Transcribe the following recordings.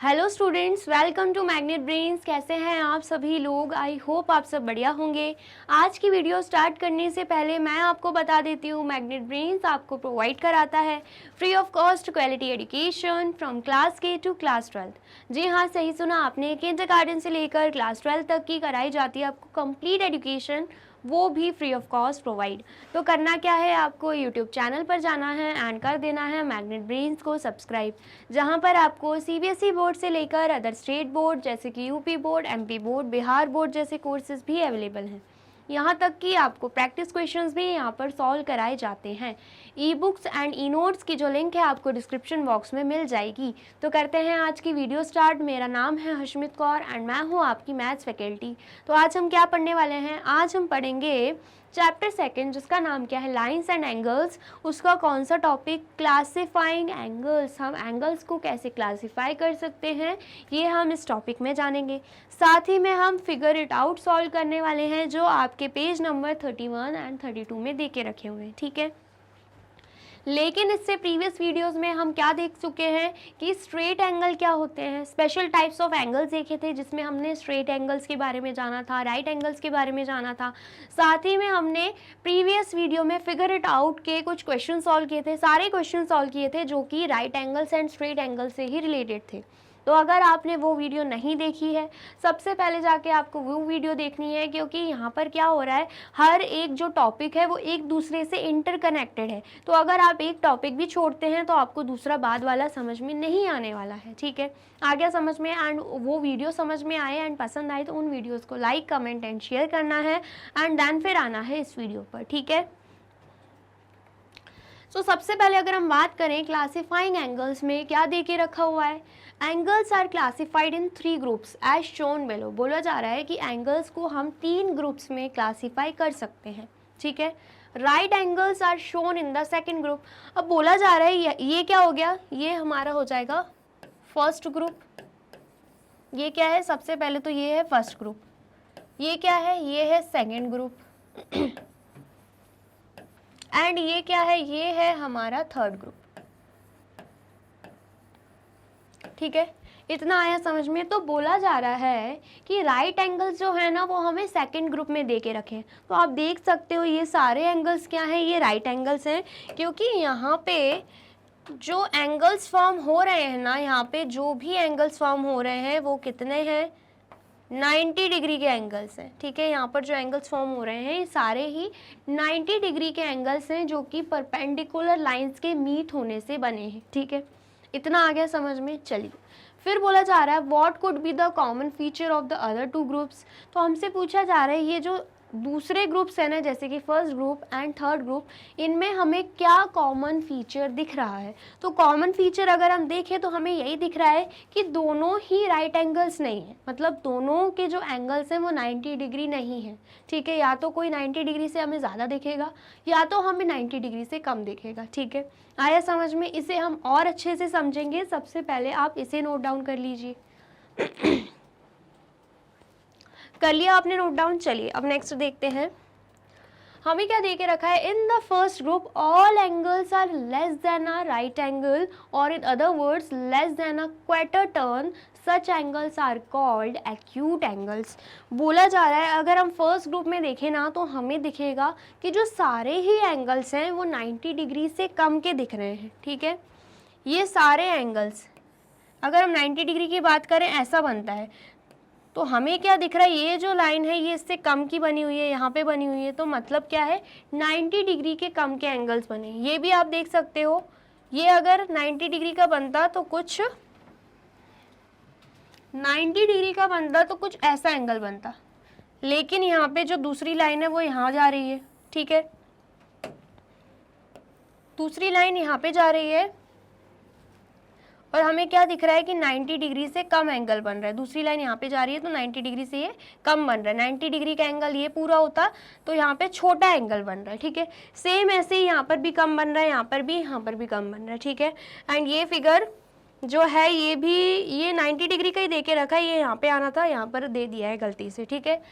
Hello students, welcome to Magnet Brains. कैसे हैं आप सभी लोग? आई होप आप सब बढ़िया होंगे। आज की वीडियो स्टार्ट करने से पहले मैं आपको बता देती हूँ, मैग्नेट ब्रेन्स आपको प्रोवाइड कराता है free of cost quality education from class के टू क्लास 12। जी हाँ, सही सुना आपने। किंडरगार्टन से लेकर क्लास 12 तक की कराई जाती है आपको कंप्लीट एजुकेशन, वो भी फ्री ऑफ कॉस्ट प्रोवाइड। तो करना क्या है, आपको यूट्यूब चैनल पर जाना है एंड कर देना है मैग्नेट ब्रेन्स को सब्सक्राइब, जहां पर आपको सीबीएसई बोर्ड से लेकर अदर स्टेट बोर्ड जैसे कि UP board, MP board, Bihar board जैसे कोर्सेज भी अवेलेबल हैं। यहाँ तक कि आपको प्रैक्टिस क्वेश्चंस भी यहाँ पर सॉल्व कराए जाते हैं। E books and e notes की जो लिंक है आपको डिस्क्रिप्शन बॉक्स में मिल जाएगी। तो करते हैं आज की वीडियो स्टार्ट। मेरा नाम है हशमित कौर एंड मैं हूँ आपकी मैथ्स फैकल्टी। तो आज हम क्या पढ़ने वाले हैं? आज हम पढ़ेंगे चैप्टर सेकंड, जिसका नाम क्या है, लाइंस एंड एंगल्स। उसका कौन सा टॉपिक? Classifying angles. हम एंगल्स को कैसे क्लासिफाई कर सकते हैं, ये हम इस टॉपिक में जानेंगे। साथ ही में हम फिगर इट आउट सॉल्व करने वाले हैं, जो आपके पेज नंबर 31 एंड 32 में दे के रखे हुए हैं। ठीक है, लेकिन इससे प्रीवियस वीडियोस में हम क्या देख चुके हैं कि स्ट्रेट एंगल क्या होते हैं, स्पेशल टाइप्स ऑफ एंगल्स देखे थे, जिसमें हमने स्ट्रेट एंगल्स के बारे में जाना था, राइट एंगल्स के बारे में जाना था। साथ ही में हमने प्रीवियस वीडियो में फिगर इट आउट के कुछ क्वेश्चन सॉल्व किए थे, सारे क्वेश्चन सॉल्व किए थे जो कि right angles and straight angle से ही रिलेटेड थे। तो अगर आपने वो वीडियो नहीं देखी है, सबसे पहले जाके आपको वो वीडियो देखनी है, क्योंकि यहाँ पर क्या हो रहा है, हर एक जो टॉपिक है वो एक दूसरे से इंटरकनेक्टेड है। तो अगर आप एक टॉपिक भी छोड़ते हैं तो आपको दूसरा बाद वाला समझ में नहीं आने वाला है। ठीक है, आ गया समझ में? एंड वो वीडियो समझ में आए एंड पसंद आए तो उन वीडियोज़ को लाइक, कमेंट एंड शेयर करना है एंड देन फिर आना है इस वीडियो पर। ठीक है, तो सबसे पहले अगर हम बात करें क्लासिफाइंग एंगल्स में क्या दे के रखा हुआ है, angles are classified in 3 groups as shown below. बोला जा रहा है कि एंगल्स को हम 3 ग्रुप्स में क्लासिफाई कर सकते हैं। ठीक है, right angles are shown in the second group. अब बोला जा रहा है ये क्या हो गया, ये हमारा हो जाएगा फर्स्ट ग्रुप। ये क्या है? सबसे पहले तो ये है फर्स्ट ग्रुप। ये क्या है? ये है सेकेंड ग्रुप। एंड ये क्या है? ये है हमारा थर्ड ग्रुप। ठीक है, इतना आया समझ में? तो बोला जा रहा है कि राइट एंगल्स जो है ना वो हमें सेकंड ग्रुप में दे के रखे। तो आप देख सकते हो ये सारे एंगल्स क्या हैं, ये राइट एंगल्स हैं, क्योंकि यहाँ पे जो एंगल्स फॉर्म हो रहे हैं ना, यहाँ पे जो भी एंगल्स फॉर्म हो रहे हैं वो कितने हैं? 90 डिग्री के एंगल्स हैं। ठीक है, यहाँ पर जो एंगल्स फॉर्म हो रहे हैं ये सारे ही 90 डिग्री के एंगल्स हैं, जो कि परपेंडिकुलर लाइंस के मीट होने से बने हैं। ठीक है, इतना आ गया समझ में? चलिए, फिर बोला जा रहा है what could be the common feature of the other 2 groups. तो हमसे पूछा जा रहा है ये जो दूसरे ग्रुप्स है ना, जैसे कि first group and third group, इनमें हमें क्या कॉमन फीचर दिख रहा है। तो कॉमन फीचर अगर हम देखें तो हमें यही दिख रहा है कि दोनों ही राइट एंगल्स नहीं है, मतलब दोनों के जो एंगल्स हैं वो 90 डिग्री नहीं है। ठीक है, या तो कोई 90 डिग्री से हमें ज़्यादा दिखेगा या तो हमें 90 डिग्री से कम दिखेगा। ठीक है, आया समझ में? इसे हम और अच्छे से समझेंगे। सबसे पहले आप इसे नोट डाउन कर लीजिए। कर लिया आपने नोट डाउन? चलिए अब नेक्स्ट देखते हैं, हमें क्या दे के रखा है। In the first group all angles are less than a right angle, और in other words less than a quarter turn, such angles are called acute angles. बोला जा रहा है अगर हम फर्स्ट ग्रुप में देखें ना तो हमें दिखेगा कि जो सारे ही एंगल्स हैं वो 90 डिग्री से कम के दिख रहे हैं। ठीक है, ये सारे एंगल्स, अगर हम 90 डिग्री की बात करें ऐसा बनता है, तो हमें क्या दिख रहा है, ये जो लाइन है ये इससे कम की बनी हुई है, यहाँ पे बनी हुई है, तो मतलब क्या है, 90 डिग्री के कम के एंगल्स बने। ये भी आप देख सकते हो, ये अगर 90 डिग्री का बनता तो कुछ 90 डिग्री का बनता तो कुछ ऐसा एंगल बनता, लेकिन यहाँ पे जो दूसरी लाइन है वो यहाँ जा रही है। ठीक है, दूसरी लाइन यहाँ पे जा रही है और हमें क्या दिख रहा है कि 90 डिग्री से कम एंगल बन रहा है। दूसरी लाइन यहाँ पे जा रही है तो 90 डिग्री से ये कम बन रहा है। 90 डिग्री का एंगल ये पूरा होता तो यहाँ पे छोटा एंगल बन रहा है। ठीक है, सेम ऐसे ही यहाँ पर भी कम बन रहा है, यहाँ पर भी कम बन रहा है। ठीक है, एंड ये फिगर जो है ये भी ये 90 डिग्री का ही दे के रखा है, ये यहाँ पे आना था, यहाँ पर दे दिया है गलती से। ठीक है,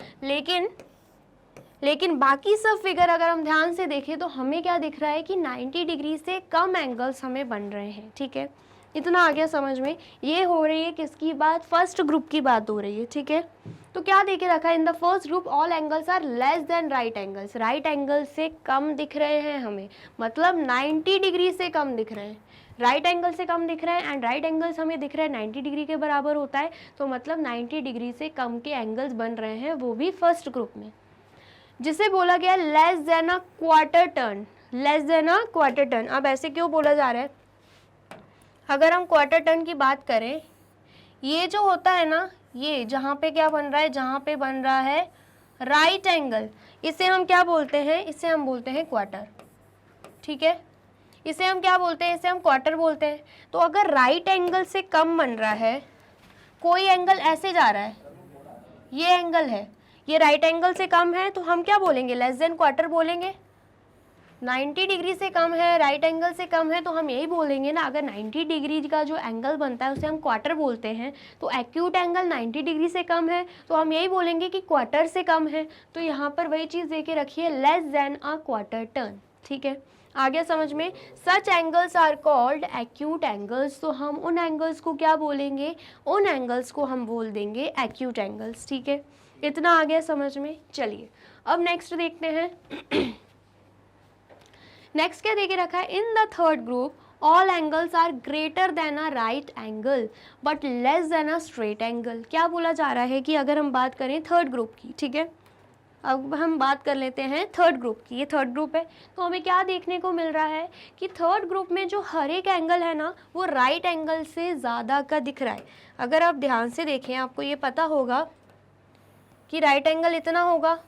लेकिन बाकी सब फिगर अगर हम ध्यान से देखें तो हमें क्या दिख रहा है कि 90 डिग्री से कम एंगल्स हमें बन रहे हैं। ठीक है, इतना आ गया समझ में। ये हो रही है किसकी बात, फर्स्ट ग्रुप की बात हो रही है, ठीक है। तो क्या देके रखा है, in the first group all angles are less than right angles, right angle से कम दिख रहे हैं हमें, मतलब 90 डिग्री से कम दिख रहे हैं, राइट एंगल से कम दिख रहे हैं, एंड राइट एंगल्स हमें दिख रहे हैं 90 डिग्री के बराबर होता है, तो मतलब 90 डिग्री से कम के एंगल्स बन रहे हैं, वो भी फर्स्ट ग्रुप में, जिसे बोला गया less than a quarter turn, less than a quarter turn. अब ऐसे क्यों बोला जा रहा है, अगर हम क्वार्टर टर्न की बात करें, ये जो होता है ना, ये जहाँ पे क्या बन रहा है, जहाँ पे बन रहा है राइट एंगल, इसे हम क्या बोलते हैं, इसे हम बोलते हैं क्वार्टर, ठीक है। इसे हम क्या बोलते हैं, इसे हम क्वार्टर बोलते हैं। तो अगर राइट एंगल से कम बन रहा है, कोई एंगल ऐसे जा रहा है, ये एंगल है, ये राइट एंगल से कम है, तो हम क्या बोलेंगे, लेस देन क्वार्टर बोलेंगे। 90 डिग्री से कम है, राइट एंगल से कम है, तो हम यही बोलेंगे ना, अगर 90 डिग्री का जो एंगल बनता है उसे हम क्वार्टर बोलते हैं, तो एक्यूट एंगल 90 डिग्री से कम है, तो हम यही बोलेंगे कि क्वार्टर से कम है। तो यहाँ पर वही चीज़ देके रखिए, less than a quarter turn, ठीक है। आ गया समझ में। Such angles are called acute angles, तो हम उन एंगल्स को क्या बोलेंगे, उन एंगल्स को हम बोल देंगे एक्यूट एंगल्स, ठीक है। इतना आ गया समझ में। चलिए अब नेक्स्ट देखते हैं। नेक्स्ट क्या देके रखा है, in the third group all angles are greater than a right angle but less than a straight angle. क्या बोला जा रहा है कि अगर हम बात करें थर्ड ग्रुप की, ठीक है, अब हम बात कर लेते हैं थर्ड ग्रुप की, ये थर्ड ग्रुप है, तो हमें क्या देखने को मिल रहा है कि थर्ड ग्रुप में जो हर एक एंगल है ना, वो राइट एंगल से ज़्यादा का दिख रहा है। अगर आप ध्यान से देखें, आपको ये पता होगा कि राइट एंगल इतना होगा,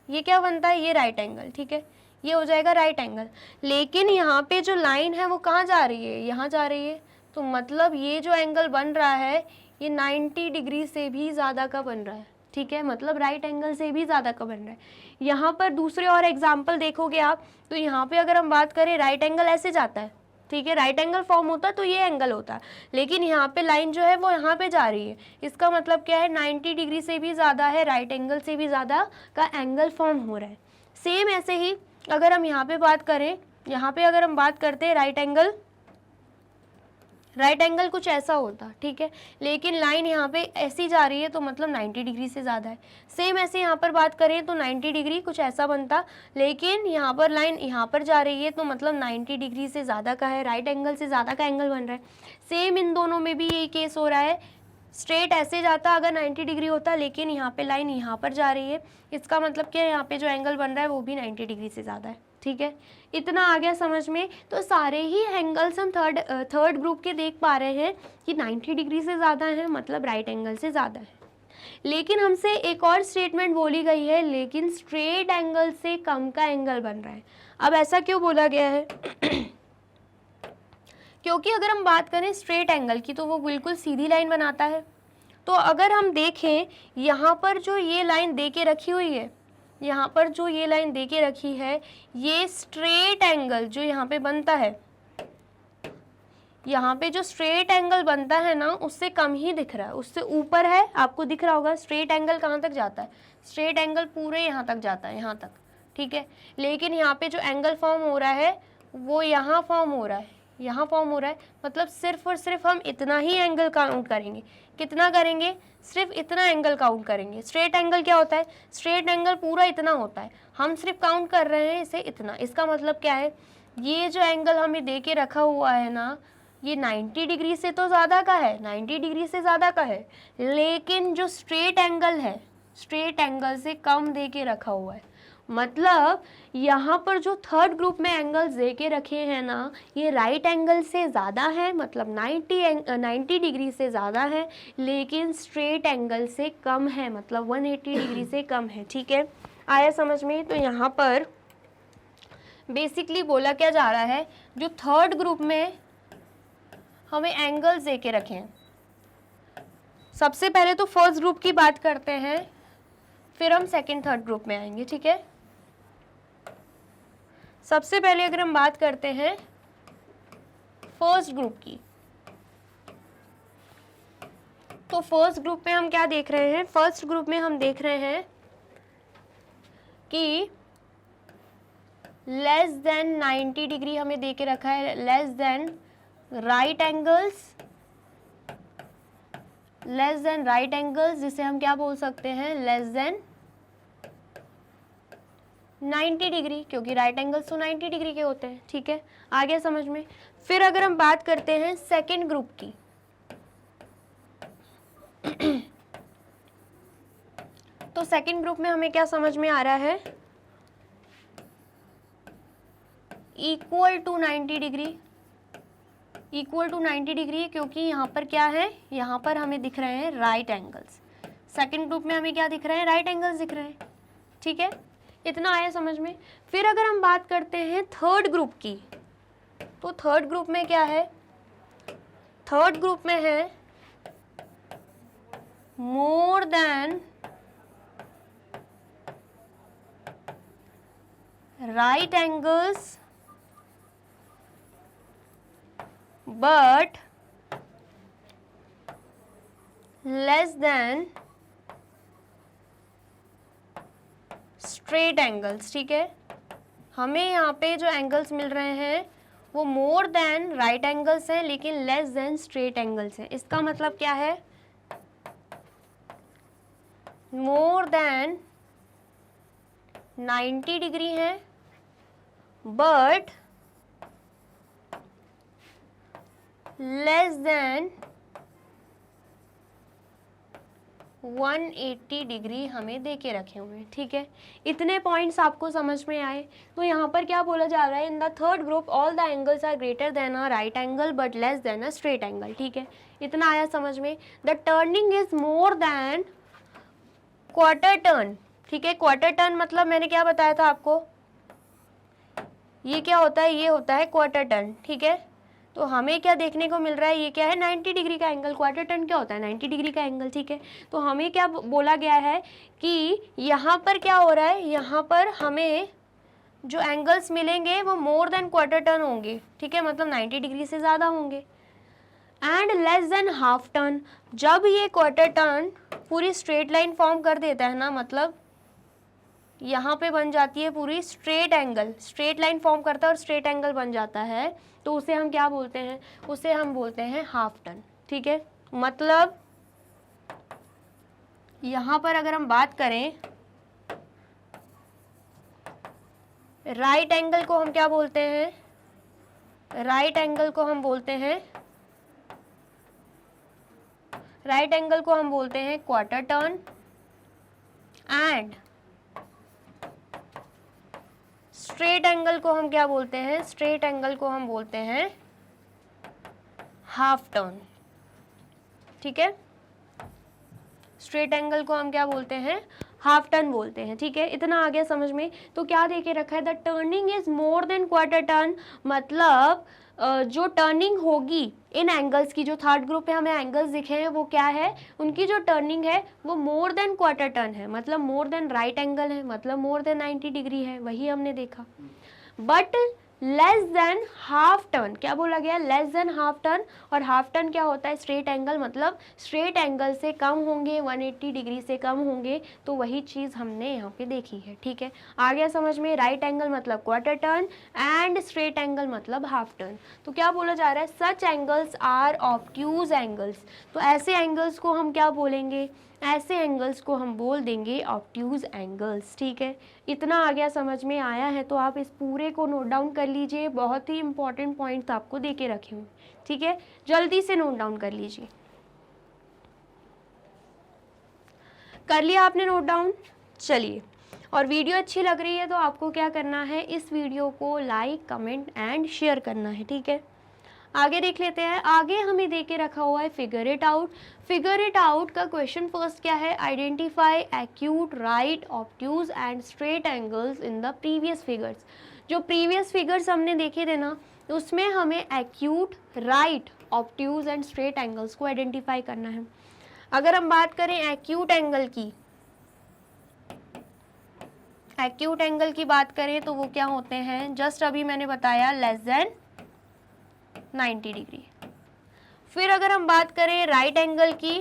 ये क्या बनता है, ये राइट एंगल, ठीक है, ये हो जाएगा राइट एंगल, लेकिन यहाँ पे जो लाइन है वो कहाँ जा रही है, यहाँ जा रही है, तो मतलब ये जो एंगल बन रहा है ये 90 डिग्री से भी ज़्यादा का बन रहा है, ठीक है, मतलब राइट एंगल से भी ज़्यादा का बन रहा है। यहाँ पर दूसरे और एग्जाम्पल देखोगे आप, तो यहाँ पे अगर हम बात करें, राइट एंगल ऐसे जाता है, ठीक है, राइट एंगल फॉर्म होता है तो ये एंगल होता है, लेकिन यहाँ पे लाइन जो है वो यहाँ पे जा रही है, इसका मतलब क्या है, 90 डिग्री से भी ज़्यादा है, राइट एंगल से भी ज़्यादा का एंगल फॉर्म हो रहा है। सेम ऐसे ही अगर हम यहाँ पे बात करें, यहाँ पे अगर हम बात करते हैं राइट एंगल कुछ ऐसा होता, ठीक है, लेकिन लाइन यहाँ पे ऐसी जा रही है, तो मतलब 90 डिग्री से ज़्यादा है। सेम ऐसे यहाँ पर बात करें तो 90 डिग्री कुछ ऐसा बनता, लेकिन यहाँ पर लाइन यहाँ पर जा रही है, तो मतलब 90 डिग्री से ज़्यादा का है, राइट एंगल से ज़्यादा का एंगल बन रहा है। सेम इन दोनों में भी यही केस हो रहा है, स्ट्रेट ऐसे जाता अगर 90 डिग्री होता, लेकिन यहाँ पे लाइन यहाँ पर जा रही है, इसका मतलब क्या है, यहाँ पे जो एंगल बन रहा है वो भी 90 डिग्री से ज़्यादा है, ठीक है। इतना आ गया समझ में। तो सारे ही एंगल्स हम थर्ड ग्रुप के देख पा रहे हैं कि 90 डिग्री से ज़्यादा है, मतलब राइट एंगल से ज़्यादा है। लेकिन हमसे एक और स्टेटमेंट बोली गई है, लेकिन स्ट्रेट एंगल से कम का एंगल बन रहा है। अब ऐसा क्यों बोला गया है? क्योंकि अगर हम बात करें स्ट्रेट एंगल की, तो वो बिल्कुल सीधी लाइन बनाता है। तो अगर हम देखें, यहाँ पर जो ये लाइन दे के रखी हुई है, यहाँ पर जो ये लाइन दे के रखी है, ये स्ट्रेट एंगल जो यहाँ पे बनता है, यहाँ पे जो स्ट्रेट एंगल बनता है ना, उससे कम ही दिख रहा है, उससे ऊपर है। आपको दिख रहा होगा स्ट्रेट एंगल कहाँ तक जाता है, स्ट्रेट एंगल पूरे यहाँ तक जाता है, यहाँ तक, ठीक है। लेकिन यहाँ पे जो एंगल फॉर्म हो रहा है वो यहाँ फॉर्म हो रहा है, यहाँ फॉर्म हो रहा है, मतलब सिर्फ और सिर्फ हम इतना ही एंगल काउंट करेंगे। कितना करेंगे? सिर्फ इतना एंगल काउंट करेंगे। स्ट्रेट एंगल क्या होता है? स्ट्रेट एंगल पूरा इतना होता है, हम सिर्फ काउंट कर रहे हैं इसे इतना। इसका मतलब क्या है, ये जो एंगल हमें दे के रखा हुआ है ना, ये 90 डिग्री से तो ज़्यादा का है, 90 डिग्री से ज़्यादा का है, लेकिन जो स्ट्रेट एंगल है, स्ट्रेट एंगल से कम दे के रखा हुआ है। मतलब यहाँ पर जो थर्ड ग्रुप में एंगल्स दे के रखे हैं ना, ये राइट एंगल से ज़्यादा है, मतलब 90 डिग्री से ज़्यादा है, लेकिन स्ट्रेट एंगल से कम है, मतलब 180 डिग्री से कम है, ठीक है। आया समझ में? तो यहाँ पर बेसिकली बोला क्या जा रहा है, जो थर्ड ग्रुप में हमें एंगल्स दे के रखे हैं, सबसे पहले तो फर्स्ट ग्रुप की बात करते हैं, फिर हम सेकंड थर्ड ग्रुप में आएंगे, ठीक है। सबसे पहले अगर हम बात करते हैं फर्स्ट ग्रुप की, तो फर्स्ट ग्रुप में हम क्या देख रहे हैं? फर्स्ट ग्रुप में हम देख रहे हैं कि लेस देन 90 डिग्री हमें दे के रखा है, less than right angles less than right angles, जिसे हम क्या बोल सकते हैं, लेस देन 90 डिग्री, क्योंकि राइट एंगल्स तो 90 डिग्री के होते हैं। ठीक है, आ गया समझ में। फिर अगर हम बात करते हैं सेकेंड ग्रुप की, तो सेकेंड ग्रुप में हमें क्या समझ में आ रहा है, equal to 90 degree, equal to 90 degree, क्योंकि यहाँ पर क्या है, यहाँ पर हमें दिख रहे हैं राइट एंगल्स। सेकेंड ग्रुप में हमें क्या दिख रहे हैं, राइट एंगल्स दिख रहे हैं। ठीक है, इतना आया समझ में। फिर अगर हम बात करते हैं थर्ड ग्रुप की, तो थर्ड ग्रुप में क्या है, थर्ड ग्रुप में है more than right angles but less then straight angles. ठीक है, हमें यहाँ पे जो एंगल्स मिल रहे हैं वो मोर देन राइट एंगल्स हैं, लेकिन लेस देन स्ट्रेट एंगल्स हैं। इसका मतलब क्या है, मोर देन 90 डिग्री है बट लेस देन 180 डिग्री हमें दे के रखे हुए हैं। ठीक है, इतने पॉइंट्स आपको समझ में आए। तो यहाँ पर क्या बोला जा रहा है, in the third group all the angles are greater than a right angle but less than a straight angle. ठीक है, इतना आया समझ में। The turning is more than quarter turn. ठीक है, क्वार्टर टर्न मतलब मैंने क्या बताया था आपको, ये क्या होता है, ये होता है क्वार्टर टर्न। ठीक है, तो हमें क्या देखने को मिल रहा है, ये क्या है, 90 डिग्री का एंगल। क्वार्टर टर्न क्या होता है, 90 डिग्री का एंगल। ठीक है, तो हमें क्या बोला गया है कि यहाँ पर क्या हो रहा है, यहाँ पर हमें जो एंगल्स मिलेंगे वो मोर देन क्वार्टर टर्न होंगे। ठीक है, मतलब 90 डिग्री से ज़्यादा होंगे। And less than half turn, जब ये क्वार्टर टर्न पूरी स्ट्रेट लाइन फॉर्म कर देता है ना, मतलब यहाँ पे बन जाती है पूरी straight angle, straight line form करता है और स्ट्रेट एंगल बन जाता है, तो उसे हम क्या बोलते हैं, उसे हम बोलते हैं हाफ टर्न। ठीक है, मतलब यहाँ पर अगर हम बात करें, राइट एंगल को हम क्या बोलते हैं, राइट एंगल को हम बोलते हैं, राइट एंगल को हम बोलते हैं quarter turn, and straight angle को हम क्या बोलते हैं, स्ट्रेट एंगल को हम बोलते हैं हाफ टर्न। ठीक है, स्ट्रेट एंगल को हम क्या बोलते हैं, हाफ टर्न बोलते हैं। ठीक है, इतना आ गया समझ में। तो क्या देके रखा है, the turning is more than quarter turn, मतलब जो टर्निंग होगी इन एंगल्स की, जो थर्ड ग्रुप पे हमें एंगल्स दिखे हैं वो क्या है, उनकी जो टर्निंग है वो मोर देन क्वार्टर टर्न है, मतलब मोर देन राइट एंगल है, मतलब मोर देन 90 डिग्री है, वही हमने देखा। But less than half turn, क्या बोला गया, लेस देन हाफ टर्न, और हाफ टर्न क्या होता है, स्ट्रेट एंगल, मतलब स्ट्रेट एंगल से कम होंगे, 180 डिग्री से कम होंगे, तो वही चीज़ हमने यहाँ पे देखी है। ठीक है, आ गया समझ में। राइट एंगल मतलब quarter turn and straight angle मतलब हाफ टर्न। तो क्या बोला जा रहा है, सच एंगल्स आर ऑब्ट्यूज एंगल्स, तो ऐसे एंगल्स को हम क्या बोलेंगे, ऐसे एंगल्स को हम बोल देंगे ऑब्ट्यूज एंगल्स। ठीक है, इतना आ गया समझ में आया है, तो आप इस पूरे को नोट डाउन कर लीजिए, बहुत ही इंपॉर्टेंट पॉइंट्स आपको दे के रखे हूँ। ठीक है, जल्दी से नोट डाउन कर लीजिए। कर लिया आपने नोट डाउन? चलिए, और वीडियो अच्छी लग रही है तो आपको क्या करना है, इस वीडियो को लाइक, कमेंट एंड शेयर करना है। ठीक है, आगे देख लेते हैं। आगे हमें दे के रखा हुआ है figure it out. Figure it out का क्वेश्चन फर्स्ट क्या है, identify acute, right, obtuse and straight angles in the previous figures. जो प्रीवियस फिगर्स हमने देखे थे ना, उसमें हमें acute, right, obtuse and straight angles को आइडेंटिफाई करना है। अगर हम बात करें एक्यूट एंगल की, एक्यूट एंगल की बात करें तो वो क्या होते हैं, जस्ट अभी मैंने बताया, लेस देन 90 डिग्री। फिर अगर हम बात करें राइट एंगल की,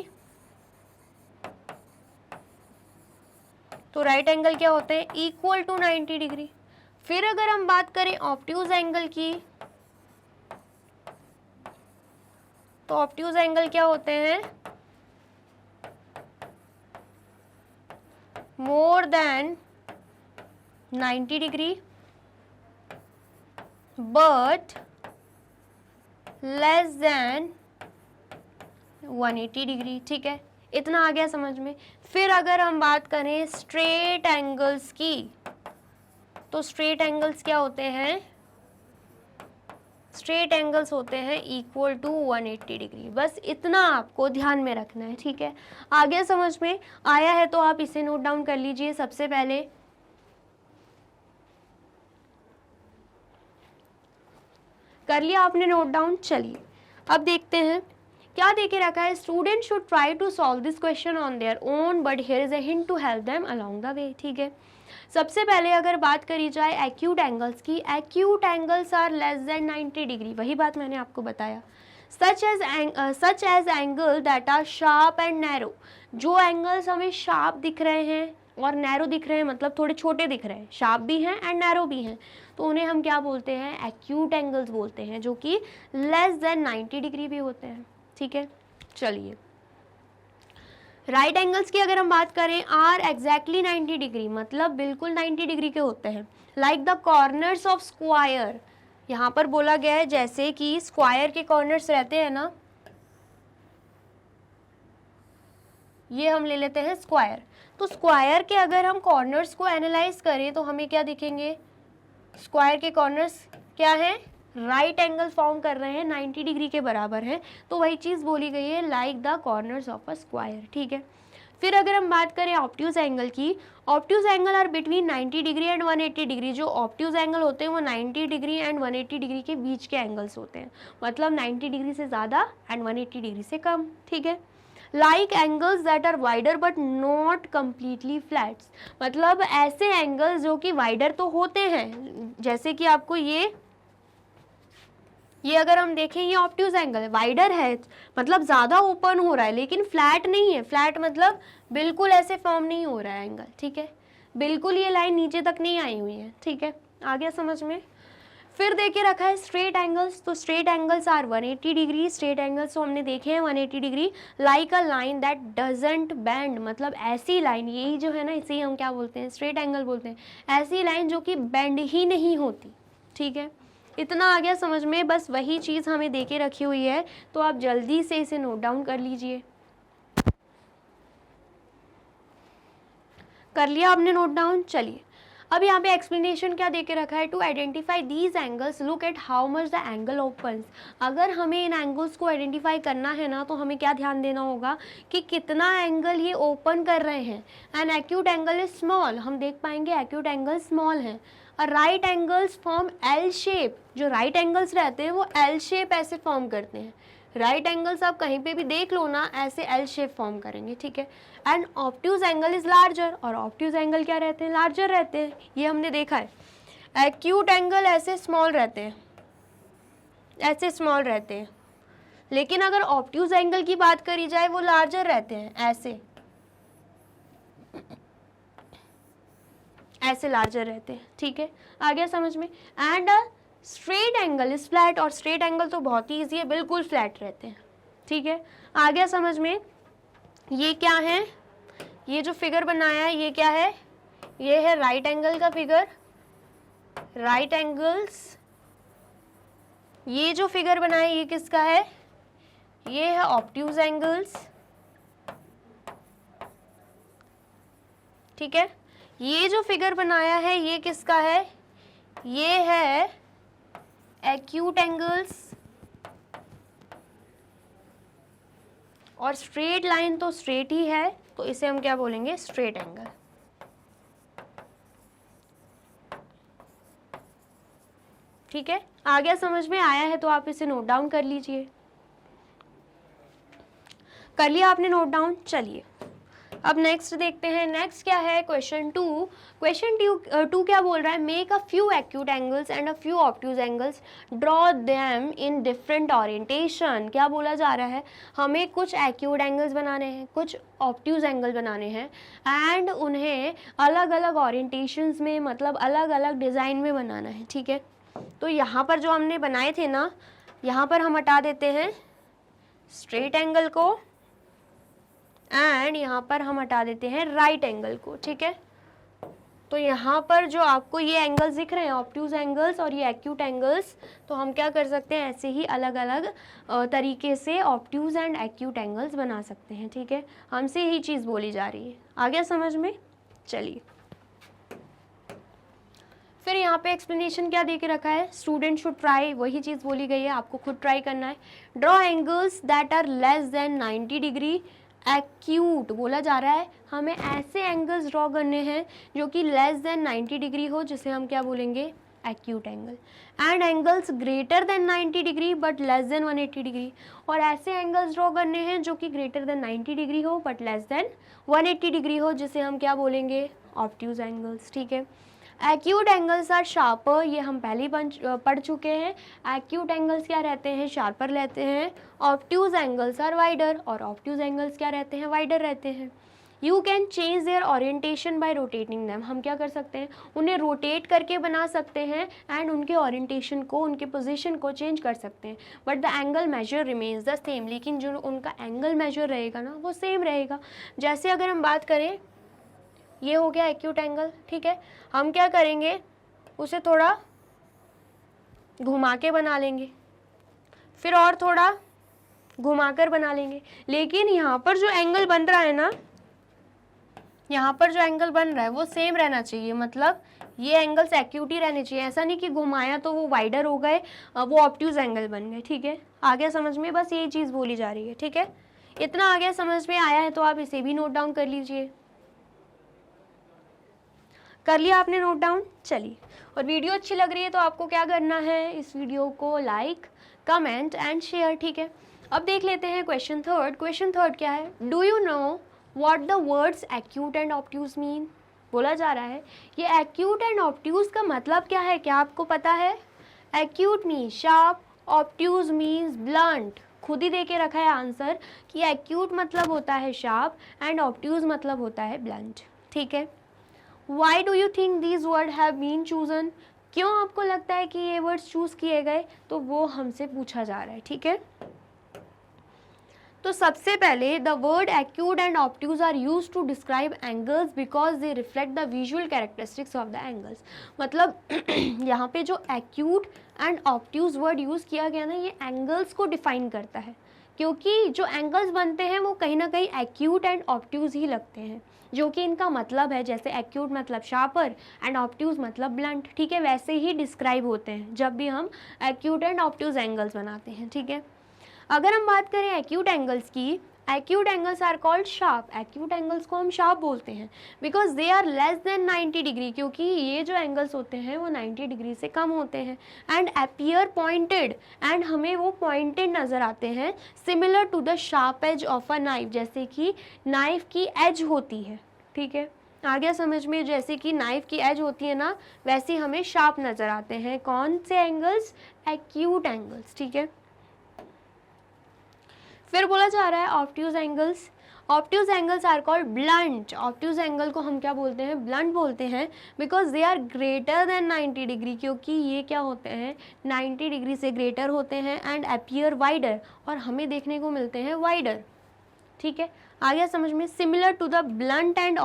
तो राइट एंगल क्या होते हैं, इक्वल टू 90 डिग्री। फिर अगर हम बात करें ऑब्ट्यूज एंगल की, तो ऑब्ट्यूज एंगल क्या होते हैं, more than 90 degree but less then 180 degree. ठीक है, इतना आ गया समझ में। फिर अगर हम बात करें स्ट्रेट एंगल्स की, तो स्ट्रेट एंगल्स क्या होते हैं, स्ट्रेट एंगल्स होते हैं इक्वल टू 180 डिग्री। बस इतना आपको ध्यान में रखना है। ठीक है, आगे समझ में आया है तो आप इसे नोट डाउन कर लीजिए। सबसे पहले कर लिया आपने नोट डाउन। चलिए अब देखते हैं क्या देके रखा है। Student should try to solve this question on their own but here is a hint to help them along the way. ठीक है, सबसे पहले अगर बात करी जाए एक्यूट एंगल्स की, acute angles are less than 90 degree. वही बात मैंने आपको बताया। Such as angle that are sharp and narrow, जो एंगल्स हमें शार्प दिख रहे हैं और नैरो दिख रहे हैं, मतलब थोड़े छोटे दिख रहे हैं, शार्प भी हैं एंड नैरो भी हैं, तो उन्हें हम क्या बोलते हैं, एक्यूट एंगल्स बोलते हैं, जो कि लेस देन 90 डिग्री भी होते हैं। ठीक है, चलिए राइट एंगल्स की अगर हम बात करें, आर एग्जैक्टली 90 डिग्री, मतलब बिल्कुल 90 डिग्री के होते हैं। Like the corners of square, यहाँ पर बोला गया है जैसे कि स्क्वायर के कॉर्नर्स रहते हैं ना, ये हम ले लेते हैं स्क्वायर। तो स्क्वायर के अगर हम कॉर्नर्स को एनालाइज करें तो हमें क्या दिखेंगे, स्क्वायर के कॉर्नर्स क्या है, राइट एंगल फॉर्म कर रहे हैं, 90 डिग्री के बराबर है। तो वही चीज़ बोली गई है, like the corners of a square. ठीक है, फिर अगर हम बात करें ऑब्ट्यूज एंगल की, obtuse angle are between 90 degree and 180 degree. जो ऑब्ट्यूज एंगल होते हैं वो 90 डिग्री एंड 180 डिग्री के बीच के एंगल्स होते हैं, मतलब 90 डिग्री से ज़्यादा एंड 180 डिग्री से कम। ठीक है, like angles that are wider but not completely flats, मतलब ऐसे एंगल्स जो कि वाइडर तो होते हैं, जैसे कि आपको ये अगर हम देखें, ये ऑब्ट्यूज एंगल है, वाइडर है, मतलब ज़्यादा ओपन हो रहा है, लेकिन फ्लैट नहीं है। फ्लैट मतलब बिल्कुल ऐसे फॉर्म नहीं हो रहा है एंगल। ठीक है, बिल्कुल ये लाइन नीचे तक नहीं आई हुई है। ठीक है, आ गया समझ में। फिर देखे रखा है स्ट्रेट एंगल्स, तो straight angles are 180 degree. Straight angles तो हमने देखे हैं 180 degree. Like a line that doesn't bend, मतलब ऐसी लाइन, यही जो है ना, इसे हम क्या बोलते हैं, स्ट्रेट एंगल बोलते हैं। ऐसी लाइन जो कि बेंड ही नहीं होती। ठीक है, इतना आ गया समझ में। बस वही चीज़ हमें दे के रखी हुई है, तो आप जल्दी से इसे नोट डाउन कर लीजिए। कर लिया आपने नोट डाउन। चलिए अब यहाँ पे एक्सप्लेनेशन क्या दे के रखा है, to identify these angles look at how much the angle opens. अगर हमें इन एंगल्स को आइडेंटिफाई करना है ना, तो हमें क्या ध्यान देना होगा कि कितना एंगल ये ओपन कर रहे हैं। N acute angle is small, हम देख पाएंगे एक्यूट एंगल स्मॉल है। Right angles form L shape, जो राइट एंगल्स रहते हैं वो एल शेप ऐसे फॉर्म करते हैं। राइट एंगल्स आप कहीं पे भी देख लो ना, ऐसे एल शेप फॉर्म करेंगे। ठीक है, and obtuse angle is larger, और ऑब्ट्यूज एंगल क्या रहते हैं, लार्जर रहते हैं, ये हमने देखा है। एक्यूट एंगल ऐसे स्मॉल रहते हैं, ऐसे स्मॉल रहते हैं, लेकिन अगर ऑब्ट्यूज एंगल की बात करी जाए वो लार्जर रहते हैं, ऐसे ऐसे लार्जर रहते हैं। ठीक है, आ गया समझ में। And straight angle is flat, और स्ट्रेट एंगल तो बहुत ही ईजी है, बिल्कुल फ्लैट रहते हैं। ठीक है, आ गया समझ में। ये क्या है, ये जो फिगर बनाया है ये क्या है, ये है राइट एंगल का फिगर, राइट एंगल्स। ये जो फिगर बनाया ये किसका है, ये है ऑब्ट्यूज एंगल्स। ठीक है, ये जो फिगर बनाया है ये किसका है, ये है एक्यूट एंगल्स। और स्ट्रेट लाइन तो स्ट्रेट ही है, तो इसे हम क्या बोलेंगे, स्ट्रेट एंगल। ठीक है, आ गया समझ में, आया है तो आप इसे नोट डाउन कर लीजिए। कर लिया आपने नोट डाउन। चलिए अब नेक्स्ट देखते हैं। नेक्स्ट क्या है, क्वेश्चन 2। क्वेश्चन 2 क्या बोल रहा है, make a few acute angles and a few obtuse angles, draw them in different orientation. क्या बोला जा रहा है, हमें कुछ एक्यूट एंगल्स बनाने हैं, कुछ ऑब्ट्यूज एंगल बनाने हैं, एंड उन्हें अलग अलग ओरिएंटेशंस में, मतलब अलग अलग डिज़ाइन में बनाना है। ठीक है, तो यहाँ पर जो हमने बनाए थे ना, यहाँ पर हम हटा देते हैं स्ट्रेट एंगल को एंड यहाँ पर हम हटा देते हैं राइट एंगल को, ठीक है। तो यहाँ पर जो आपको ये एंगल्स दिख रहे हैं, ऑब्ट्यूज एंगल्स और ये एक्यूट एंगल्स, तो हम क्या कर सकते हैं, ऐसे ही अलग अलग तरीके से ऑब्ट्यूज एंड एक्यूट एंगल्स बना सकते हैं, ठीक है। हमसे यही चीज़ बोली जा रही है, आ गया समझ में। चलिए फिर यहाँ पे एक्सप्लेनेशन क्या दे के रखा है, स्टूडेंट शुड ट्राई, वही चीज़ बोली गई है, आपको खुद ट्राई करना है। Draw angles that are less than 90 degree acute, बोला जा रहा है हमें ऐसे एंगल्स ड्रॉ करने हैं जो कि लेस देन 90 डिग्री हो, जिसे हम क्या बोलेंगे, acute angle. And angles greater than 90 degree but less then 180 degree, और ऐसे एंगल्स ड्रॉ करने हैं जो कि ग्रेटर देन 90 डिग्री हो बट लेस देन 180 डिग्री हो, जिसे हम क्या बोलेंगे, ऑब्ट्यूज एंगल्स, ठीक है। एक्यूट एंगल्स आर शार्पर, ये हम पहले ही पढ़ चुके हैं। एक्यूट एंगल्स क्या रहते हैं, शार्पर रहते हैं। ऑब्ट्यूज एंगल्स आर वाइडर, और ऑब्ट्यूज एंगल्स क्या रहते हैं, वाइडर रहते हैं। You can change their orientation bye rotating them, हम क्या कर सकते हैं, उन्हें रोटेट करके बना सकते हैं एंड उनके ओरिएंटेशन को, उनके पोजीशन को चेंज कर सकते हैं। But the angle measure remains the same, लेकिन जो उनका एंगल मेजर रहेगा ना, वो सेम रहेगा। जैसे अगर हम बात करें, ये हो गया एक्यूट एंगल, ठीक है। हम क्या करेंगे, उसे थोड़ा घुमा के बना लेंगे, फिर और थोड़ा घुमाकर बना लेंगे, लेकिन यहाँ पर जो एंगल बन रहा है ना, यहाँ पर जो एंगल बन रहा है वो सेम रहना चाहिए, मतलब ये एंगल्स एक्यूट ही रहने चाहिए। ऐसा नहीं कि घुमाया तो वो वाइडर हो गए, वो ऑब्ट्यूज एंगल बन गए, ठीक है। आ गया समझ में, बस यही चीज़ बोली जा रही है, ठीक है। इतना आ गया समझ में आया है तो आप इसे भी नोट डाउन कर लीजिए। कर लिया आपने नोट डाउन। चलिए, और वीडियो अच्छी लग रही है तो आपको क्या करना है, इस वीडियो को लाइक, कमेंट एंड शेयर, ठीक है। अब देख लेते हैं क्वेश्चन थर्ड। क्वेश्चन थर्ड क्या है, do you know what the words acute and obtuse mean. बोला जा रहा है ये एक्यूट एंड ऑब्ट्यूज का मतलब क्या है, क्या आपको पता है। Acute means sharp, obtuse means blunt. खुद ही दे के रखा है आंसर कि एक्यूट मतलब होता है शार्प एंड ऑब्ट्यूज मतलब होता है ब्लंट, ठीक है। Why do you think these words have been chosen? क्यों आपको लगता है कि ये वर्ड्स चूज किए गए, तो वो हमसे पूछा जा रहा है, ठीक है। तो सबसे पहले the word acute and obtuse are use to describe angles because they reflect the visual characteristics of the angles. मतलब यहाँ पे जो acute and obtuse word use किया गया ना, ये एंगल्स को डिफाइन करता है, क्योंकि जो एंगल्स बनते हैं वो कहीं ना कहीं एक्यूट एंड ऑब्ट्यूज ही लगते हैं, जो कि इनका मतलब है, जैसे एक्यूट मतलब शार्पर एंड ऑब्ट्यूज मतलब ब्लंट, ठीक है। वैसे ही डिस्क्राइब होते हैं जब भी हम एक्यूट एंड ऑब्ट्यूज एंगल्स बनाते हैं, ठीक है। अगर हम बात करें एक्यूट एंगल्स की, acute angles are called sharp. Acute angles को हम शार्प बोलते हैं because they are less than 90 degree, क्योंकि ये जो एंगल्स होते हैं वो 90 डिग्री से कम होते हैं। एंड अपीयर पॉइंटेड, एंड हमें वो पॉइंटेड नज़र आते हैं, similar to the sharp edge of a knife, जैसे कि नाइफ की एज होती है, ठीक है। आ गया समझ में, जैसे कि नाइफ की एज होती है ना, वैसे हमें शार्प नज़र आते हैं। कौन से एंगल्स, एक्यूट एंगल्स, ठीक है। फिर बोला जा रहा है obtuse angles. Obtuse angles are called blunt. Obtuse angle को हम क्या बोलते हैं, ब्लंट बोलते हैं, because they are greater than 90 degree, क्योंकि ये क्या होते हैं, 90 डिग्री से ग्रेटर होते हैं। एंड अपीयर वाइडर, और हमें देखने को मिलते हैं वाइडर, ठीक है। आ गया समझ में। Similar to the blunt end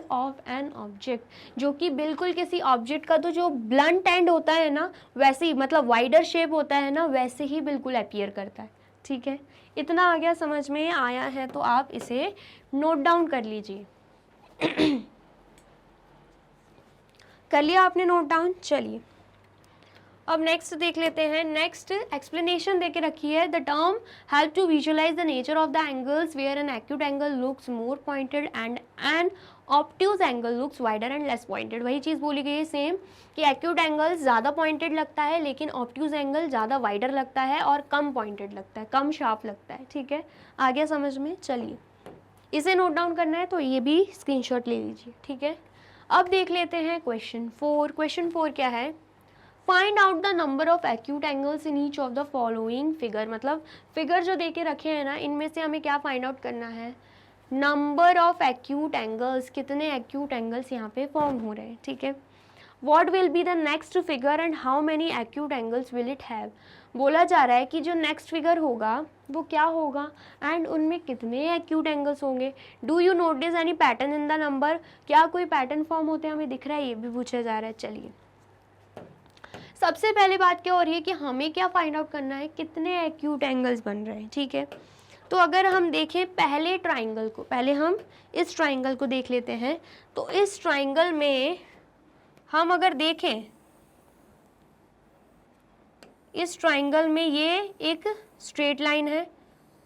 of an object, जो कि बिल्कुल किसी ऑब्जेक्ट का तो जो ब्लंट एंड होता है ना, वैसे ही, मतलब वाइडर शेप होता है ना, वैसे ही बिल्कुल अपीयर करता है, ठीक है। इतना आ गया समझ में आया है तो आप इसे नोट डाउन कर लीजिए। कर लिया आपने नोट डाउन। चलिए अब नेक्स्ट देख लेते हैं। नेक्स्ट एक्सप्लेनेशन देके रखी है, the term help to visualize the nature of the angles where an acute angle looks more pointed and an obtuse angle looks wider and less pointed. वही चीज़ बोली गई है सेम, कि एक्यूट एंगल ज़्यादा पॉइंटेड लगता है, लेकिन ऑब्ट्यूज एंगल ज़्यादा वाइडर लगता है और कम पॉइंटेड लगता है, कम शार्प लगता है, ठीक है। आ गया समझ में। चलिए इसे नोट डाउन करना है तो ये भी स्क्रीनशॉट ले लीजिए, ठीक है। अब देख लेते हैं क्वेश्चन 4। क्वेश्चन 4 क्या है, find out the number of acute angles in each of the following figure. मतलब फिगर जो दे के रखे हैं ना, इनमें से हमें क्या फाइंड आउट करना है, नंबर ऑफ एक्यूट एंगल्स, कितने एक्यूट एंगल्स यहाँ पे फॉर्म हो रहे हैं, ठीक है। What will be the next figure and how many acute angles will it have. बोला जा रहा है कि जो नेक्स्ट फिगर होगा वो क्या होगा एंड उनमें कितने एक्यूट एंगल्स होंगे। Do you notice any pattern in the number, क्या कोई पैटर्न फॉर्म होते हैं हमें दिख रहा है, ये भी पूछा जा रहा है। चलिए सबसे पहले बात क्या हो रही है कि हमें क्या फाइंड आउट करना है, कितने एक्यूट एंगल्स बन रहे हैं। ठीक है, तो अगर हम देखें पहले ट्राइंगल को, पहले हम इस ट्राइंगल को देख लेते हैं। तो इस ट्राइंगल में हम अगर देखें, इस ट्राइंगल में ये एक स्ट्रेट लाइन है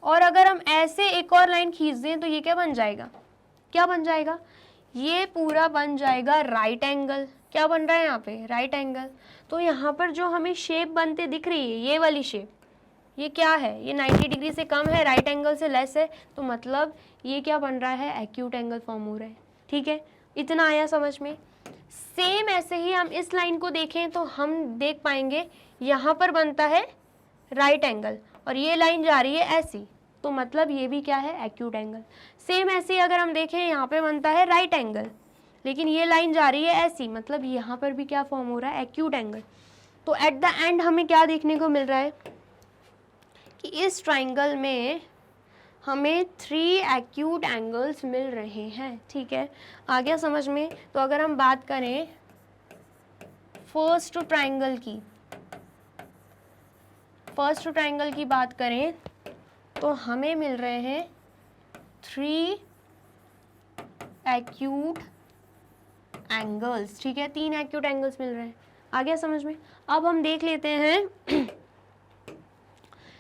और अगर हम ऐसे एक और लाइन खींच दें तो ये क्या बन जाएगा, क्या बन जाएगा, ये पूरा बन जाएगा राइट एंगल। क्या बन रहा है यहाँ पे, राइट एंगल। तो यहाँ पर जो हमें शेप बनते दिख रही है, ये वाली शेप, ये क्या है, ये 90 डिग्री से कम है, राइट एंगल से लेस है, तो मतलब ये क्या बन रहा है, एक्यूट एंगल फॉर्म हो रहा है। ठीक है, इतना आया समझ में। सेम ऐसे ही हम इस लाइन को देखें तो हम देख पाएंगे यहाँ पर बनता है राइट एंगल और ये लाइन जा रही है ऐसी, तो मतलब ये भी क्या है, एक्यूट एंगल। सेम ऐसे ही अगर हम देखें यहाँ पे बनता है राइट एंगल लेकिन ये लाइन जा रही है ऐसी, मतलब यहाँ पर भी क्या फॉर्म हो रहा है, एक्यूट एंगल। तो एट द एंड हमें क्या देखने को मिल रहा है कि इस ट्राइंगल में हमें 3 एक्यूट एंगल्स मिल रहे हैं। ठीक है, आ गया समझ में। तो अगर हम बात करें फर्स्ट ट्राइंगल की बात करें तो हमें मिल रहे हैं 3 एक्यूट एंगल्स। ठीक है, 3 एक्यूट एंगल्स मिल रहे हैं, आ गया समझ में। अब हम देख लेते हैं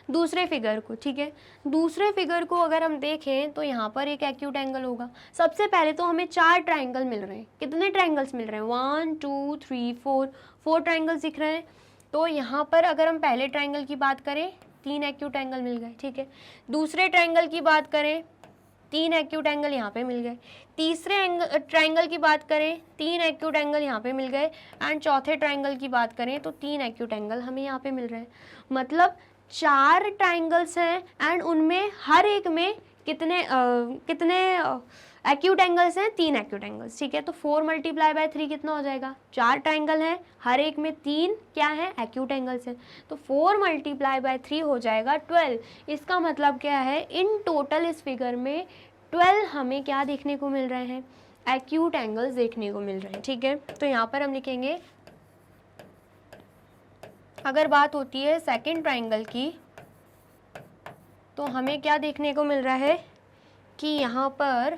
दूसरे फिगर को। ठीक है, दूसरे फिगर को अगर हम देखें तो यहाँ पर एक एक्यूट एंगल होगा। सबसे पहले तो हमें 4 ट्राइंगल मिल रहे हैं। कितने ट्राइंगल्स मिल रहे हैं, 1 2 3 4 ट्राइंगल्स दिख रहे हैं। तो यहाँ पर अगर हम पहले ट्राइंगल की बात करें 3 एक्यूट एंगल मिल गए। ठीक है, दूसरे ट्राइंगल की बात करें 3 एक्यूट एंगल यहाँ पे मिल गए। तीसरे ट्राइंगल की बात करें 3 एक्यूट एंगल यहाँ पे मिल गए एंड चौथे ट्राइंगल की बात करें तो 3 एक्यूट एंगल हमें यहाँ पे मिल रहे हैं। मतलब 4 ट्राइंगल्स हैं एंड उनमें हर एक में कितने एक्यूट एंगल्स हैं, 3 एक्यूट एंगल्स। ठीक है, तो 4 × 3 कितना हो जाएगा, 4 ट्राइंगल हैं, हर एक में 3 क्या है, एक्यूट एंगल्स हैं। तो 4 × 3 हो जाएगा 12। इसका मतलब क्या है, इन टोटल इस फिगर में 12 हमें क्या देखने को मिल रहे हैं, एक्यूट एंगल्स देखने को मिल रहे हैं। ठीक है, तो यहाँ पर हम लिखेंगे, अगर बात होती है सेकंड ट्राइंगल की तो हमें क्या देखने को मिल रहा है कि यहाँ पर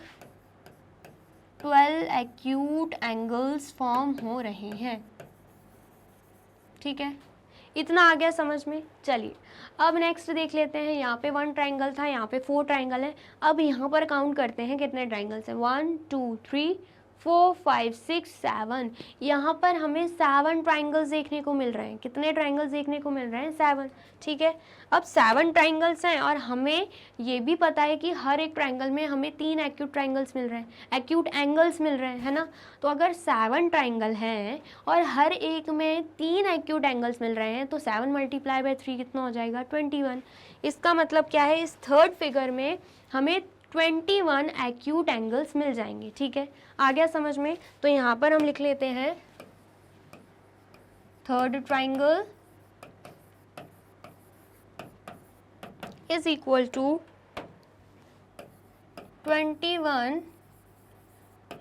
12 एक्यूट एंगल्स फॉर्म हो रहे हैं। ठीक है, इतना आ गया समझ में। चलिए अब नेक्स्ट देख लेते हैं। यहाँ पे 1 ट्राइंगल था, यहाँ पे 4 ट्राइंगल है। अब यहाँ पर काउंट करते हैं कितने ट्राइंगल्स हैं, 1 2 3 4 5 6 7। यहाँ पर हमें 7 ट्राइंगल्स देखने को मिल रहे हैं। कितने ट्राइंगल्स देखने को मिल रहे हैं, 7। ठीक है, अब 7 ट्राइंगल्स हैं और हमें ये भी पता है कि हर एक ट्राइंगल में हमें 3 एक्यूट ट्राइंगल्स मिल रहे हैं, एक्यूट एंगल्स मिल रहे हैं, है ना। तो अगर 7 ट्राइंगल हैं और हर एक में 3 एक्यूट एंगल्स मिल रहे हैं तो 7 × 3 कितना हो जाएगा, 21। इसका मतलब क्या है, इस थर्ड फिगर में हमें 21 एक्यूट एंगल्स मिल जाएंगे। ठीक है, आ गया समझ में। तो यहाँ पर हम लिख लेते हैं third triangle is equal to 21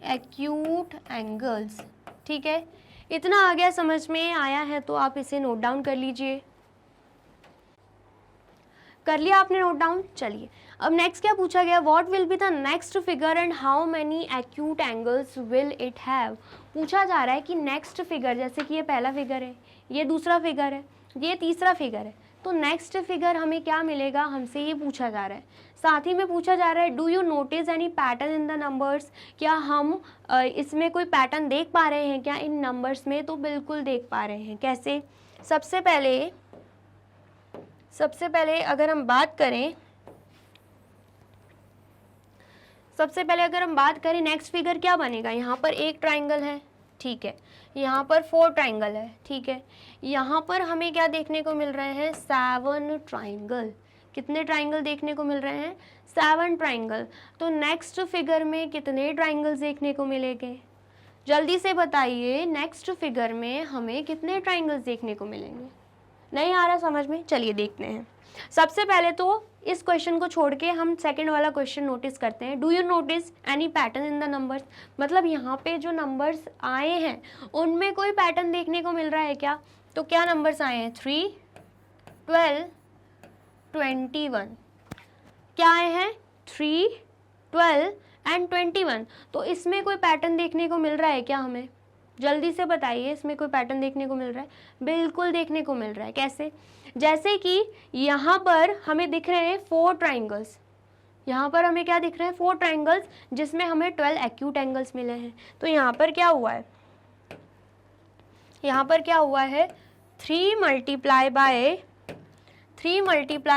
acute angles. ठीक है, इतना आ गया समझ में। आया है तो आप इसे नोट डाउन कर लीजिए। कर लिया आपने नोट डाउन। चलिए अब नेक्स्ट क्या पूछा गया, what will be the next figure and how many acute angles will it have. पूछा जा रहा है कि नेक्स्ट फिगर, जैसे कि ये पहला फिगर है, ये दूसरा फिगर है, ये तीसरा फिगर है, तो नेक्स्ट फिगर हमें क्या मिलेगा, हमसे ये पूछा जा रहा है। साथ ही में पूछा जा रहा है, do you notice any pattern in the numbers. क्या हम इसमें कोई पैटर्न देख पा रहे हैं क्या इन नंबर्स में। तो बिल्कुल देख पा रहे हैं। कैसे, सबसे पहले अगर हम बात करें नेक्स्ट फिगर क्या बनेगा, यहाँ पर एक ट्राइंगल है। ठीक है, यहाँ पर 4 ट्राइंगल है। ठीक है, यहाँ पर हमें क्या देखने को मिल रहे हैं, 7 ट्राइंगल। कितने ट्राइंगल देखने को मिल रहे हैं, 7 ट्राइंगल। तो नेक्स्ट फिगर में कितने ट्राइंगल्स देखने को मिलेंगे, जल्दी से बताइए नेक्स्ट फिगर में हमें कितने ट्राइंगल्स देखने को मिलेंगे। नहीं आ रहा समझ में, चलिए देखते हैं। सबसे पहले तो इस क्वेश्चन को छोड़ के हम सेकंड वाला क्वेश्चन नोटिस करते हैं। Do you notice any pattern in the numbers, मतलब यहाँ पे जो नंबर्स आए हैं उनमें कोई पैटर्न देखने को मिल रहा है क्या? तो क्या नंबर्स आए हैं? 3, 12, 21। क्या आए हैं? 3, 12 एंड 21। तो इसमें कोई पैटर्न देखने को मिल रहा है क्या हमें? जल्दी से बताइए, इसमें कोई पैटर्न देखने को मिल रहा है? बिल्कुल देखने को मिल रहा है। कैसे? जैसे कि यहाँ पर हमें दिख रहे हैं 4 ट्राइंगल्स। यहाँ पर हमें क्या दिख रहे हैं? 4 ट्राइंगल्स, जिसमें हमें 12 एक्यूट एंगल्स मिले हैं। तो यहाँ पर क्या हुआ है? यहाँ पर क्या हुआ है? 3 मल्टीप्लाई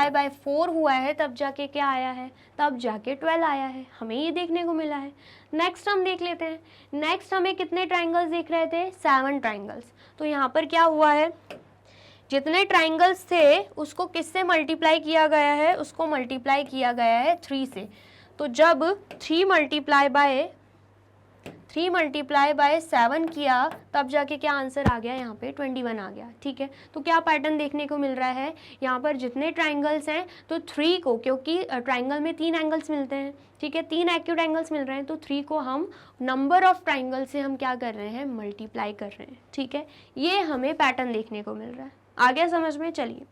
बाय 4 हुआ है, तब जाके क्या आया है? तब जाके 12 आया है। हमें ये देखने को मिला है। नेक्स्ट हम देख लेते हैं। नेक्स्ट हमें कितने ट्राइंगल्स दिख रहे थे? 7 ट्राइंगल्स। तो यहाँ पर क्या हुआ है? जितने ट्राइंगल्स थे उसको किससे मल्टीप्लाई किया गया है? उसको मल्टीप्लाई किया गया है 3 से। तो जब 3 मल्टीप्लाई बाय 7 किया, तब जाके क्या आंसर आ गया? यहाँ पे 21 आ गया। ठीक है, तो क्या पैटर्न देखने को मिल रहा है? यहाँ पर जितने ट्राइंगल्स हैं तो 3 को, क्योंकि ट्राइंगल में 3 एंगल्स मिलते हैं, ठीक है, 3 एक्यूट एंगल्स मिल रहे हैं, तो 3 को हम नंबर ऑफ ट्राइंगल से हम क्या कर रहे हैं? मल्टीप्लाई कर रहे हैं। ठीक है, ये हमें पैटर्न देखने को मिल रहा है। आ गया समझ में? चलिए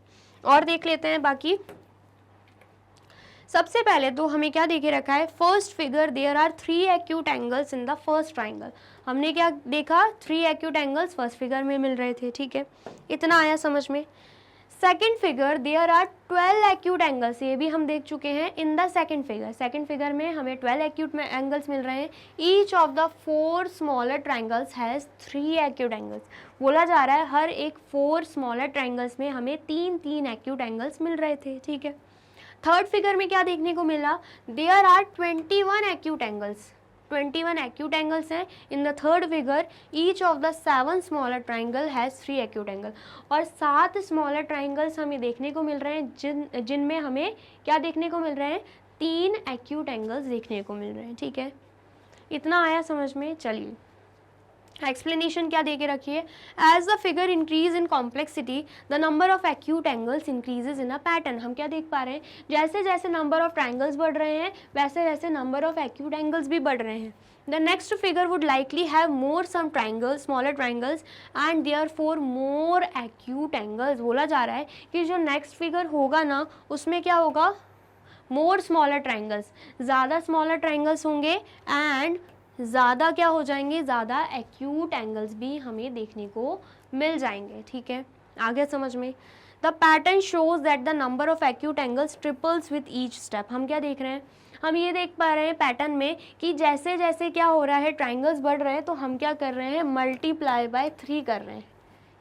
और देख लेते हैं बाकी। सबसे पहले तो हमें क्या देखे रखा है? First figure, there are 3 acute angles in the first triangle. हमने क्या देखा? 3 एक्यूट एंगल्स फर्स्ट फिगर में मिल रहे थे। ठीक है, इतना आया समझ में। Second figure, there are 12 acute angles, ये भी हम देख चुके हैं in the second figure. Second figure में हमें 12 एक्यूट एंगल्स मिल रहे हैं। Each of the 4 smaller triangles has 3 acute angles. बोला जा रहा है हर एक 4 स्मॉलर ट्राइंगल्स में हमें 3 एक्यूट एंगल्स मिल रहे थे। ठीक है, थर्ड फिगर में क्या देखने को मिला? There are 21 acute angles. 21 acute angles हैं in the third figure. Each of the 7 smaller triangle has 3 acute angle. और 7 स्मॉलर ट्राइंगल्स हमें देखने को मिल रहे हैं जिनमें हमें क्या देखने को मिल रहे हैं? 3 एक्यूट एंगल्स देखने को मिल रहे हैं। ठीक है, इतना आया समझ में? चलिए एक्सप्लेनेशन क्या दे के रखिए? As the figure increase in complexity the number of acute angles increases in a pattern. हम क्या देख पा रहे हैं? जैसे जैसे नंबर ऑफ ट्राइंगल्स बढ़ रहे हैं वैसे वैसे नंबर ऑफ एक्यूट एंगल्स भी बढ़ रहे हैं। The next figure would likely have more some triangles, smaller triangles and therefore more acute angles. बोला जा रहा है कि जो नेक्स्ट फिगर होगा ना उसमें क्या होगा? मोर स्मॉलर ट्राइंगल्स, ज़्यादा स्मॉलर ट्राइंगल्स होंगे एंड ज़्यादा क्या हो जाएंगे? ज़्यादा एक्यूट एंगल्स भी हमें देखने को मिल जाएंगे। ठीक है, आगे समझ में। The pattern shows that the number of acute angles triples with each step. हम क्या देख रहे हैं? हम ये देख पा रहे हैं पैटर्न में कि जैसे जैसे क्या हो रहा है, ट्राइंगल्स बढ़ रहे हैं, तो हम क्या कर रहे हैं? मल्टीप्लाई बाय 3 कर रहे हैं।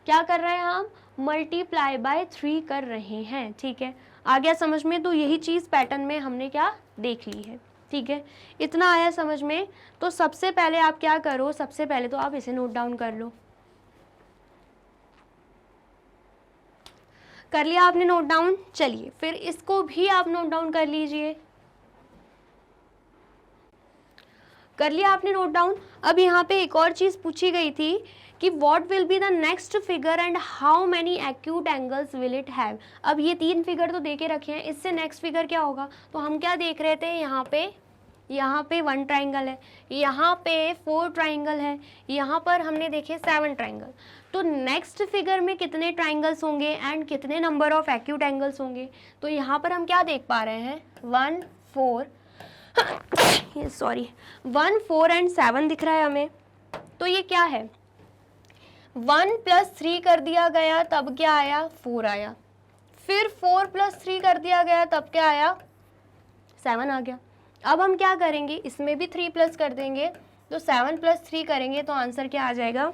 क्या कर रहे हैं हम? मल्टीप्लाई बाय 3 कर रहे हैं। ठीक है, आ गया समझ में? तो यही चीज़ पैटर्न में हमने क्या देख ली है। ठीक है, इतना आया समझ में? तो सबसे पहले आप क्या करो? सबसे पहले तो आप इसे नोट डाउन कर लो। कर लिया आपने नोट डाउन? चलिए फिर इसको भी आप नोट डाउन कर लीजिए। कर लिया आपने नोट डाउन? अब यहाँ पे एक और चीज़ पूछी गई थी कि what will be the next figure and how many acute angles will it have. अब ये 3 फिगर तो दे के रखे हैं, इससे नेक्स्ट फिगर क्या होगा? तो हम क्या देख रहे थे? यहाँ पे 1 ट्राइंगल है, यहाँ पे 4 ट्राइंगल है, यहाँ पर हमने देखे 7 ट्राइंगल। तो नेक्स्ट फिगर में कितने ट्राइंगल्स होंगे एंड कितने नंबर ऑफ एक्यूट एंगल्स होंगे? तो यहाँ पर हम क्या देख पा रहे हैं? 1, 4 1, 4 एंड 7 दिख रहा है हमें। तो ये क्या है? 1 + 3 कर दिया गया तब क्या आया? 4 आया। फिर 4 + 3 कर दिया गया तब क्या आया? 7 आ गया। अब हम क्या करेंगे? इसमें भी 3 प्लस कर देंगे, तो 7 + 3 करेंगे तो आंसर क्या आ जाएगा?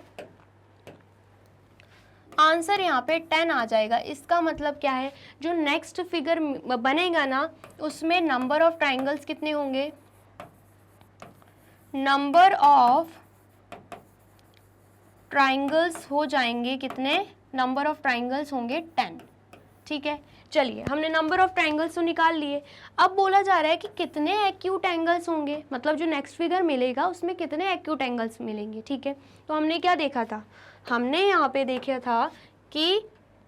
आंसर यहाँ पे 10 आ जाएगा। इसका मतलब क्या है? जो नेक्स्ट फिगर बनेगा ना उसमें नंबर ऑफ ट्राइंगल्स कितने होंगे? नंबर ऑफ ट्राइंगल्स हो जाएंगे कितने? नंबर ऑफ ट्राइंगल्स होंगे 10। ठीक है, चलिए हमने नंबर ऑफ ट्रायंगल्स तो निकाल लिए। अब बोला जा रहा है कि कितने एक्यूट एंगल्स होंगे, मतलब जो नेक्स्ट फिगर मिलेगा उसमें कितने एक्यूट एंगल्स मिलेंगे। ठीक है, तो हमने क्या देखा था, हमने यहाँ पे देखा था कि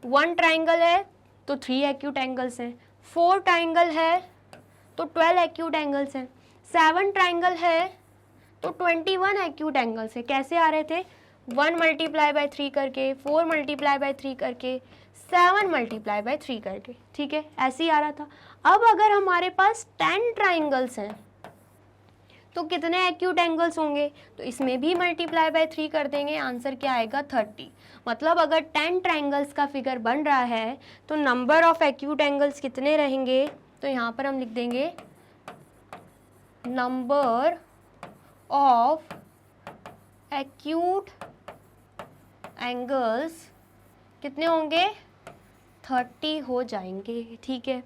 1 ट्रायंगल है तो 3 एक्यूट एंगल्स हैं, 4 ट्रायंगल है तो 12 एक्यूट एंगल्स हैं, 7 ट्रायंगल है तो 21 एक्यूट एंगल्स है। कैसे आ रहे थे, 1 मल्टीप्लाई बाय 3 करके, 4 मल्टीप्लाई बाय 3 करके, 7 मल्टीप्लाई बाय 3 करके। ठीक है, ऐसे ही आ रहा था। अब अगर हमारे पास 10 ट्राइंगल्स हैं तो कितने एक्यूट एंगल्स होंगे, तो इसमें भी मल्टीप्लाई बाय 3 कर देंगे, आंसर क्या आएगा 30। मतलब अगर 10 ट्राइंगल्स का फिगर बन रहा है तो नंबर ऑफ एक्यूट एंगल्स कितने रहेंगे, तो यहाँ पर हम लिख देंगे नंबर ऑफ एक्यूट एंगल्स कितने होंगे, 30 हो जाएंगे। ठीक है,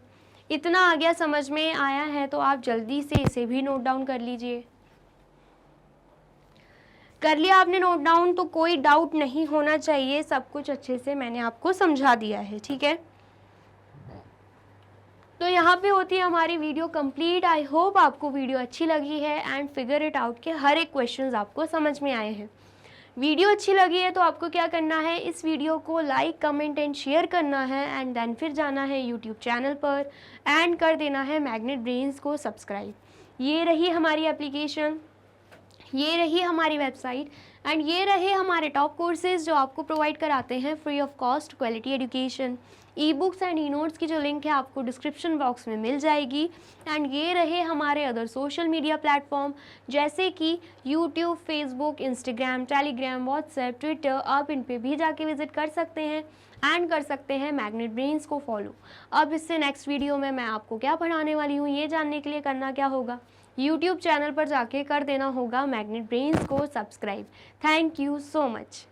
इतना आ गया, समझ में आया है तो आप जल्दी से इसे भी नोट डाउन कर लीजिए। कर लिया आपने नोट डाउन, तो कोई डाउट नहीं होना चाहिए, सब कुछ अच्छे से मैंने आपको समझा दिया है। ठीक है, तो यहाँ पे होती है हमारी वीडियो कंप्लीट। आई होप आपको वीडियो अच्छी लगी है एंड फिगर इट आउट के हर एक क्वेश्चंस आपको समझ में आए हैं। वीडियो अच्छी लगी है तो आपको क्या करना है, इस वीडियो को लाइक कमेंट एंड शेयर करना है एंड देन फिर जाना है यूट्यूब चैनल पर एंड कर देना है मैग्नेट ब्रेन्स को सब्सक्राइब। ये रही हमारी एप्लीकेशन, ये रही हमारी वेबसाइट एंड ये रहे हमारे टॉप कोर्सेज जो आपको प्रोवाइड कराते हैं free of cost quality education. E books and e notes की जो लिंक है आपको डिस्क्रिप्शन बॉक्स में मिल जाएगी। एंड ये रहे हमारे अदर सोशल मीडिया प्लेटफॉर्म जैसे कि YouTube, Facebook, Instagram, Telegram, WhatsApp, Twitter. आप इन पे भी जाके विजिट कर सकते हैं एंड कर सकते हैं मैग्नेट ब्रेन्स को फॉलो। अब इससे नेक्स्ट वीडियो में मैं आपको क्या पढ़ाने वाली हूँ ये जानने के लिए करना क्या होगा, यूट्यूब चैनल पर जाके कर देना होगा मैग्नेट ब्रेन्स को subscribe. Thank you so much.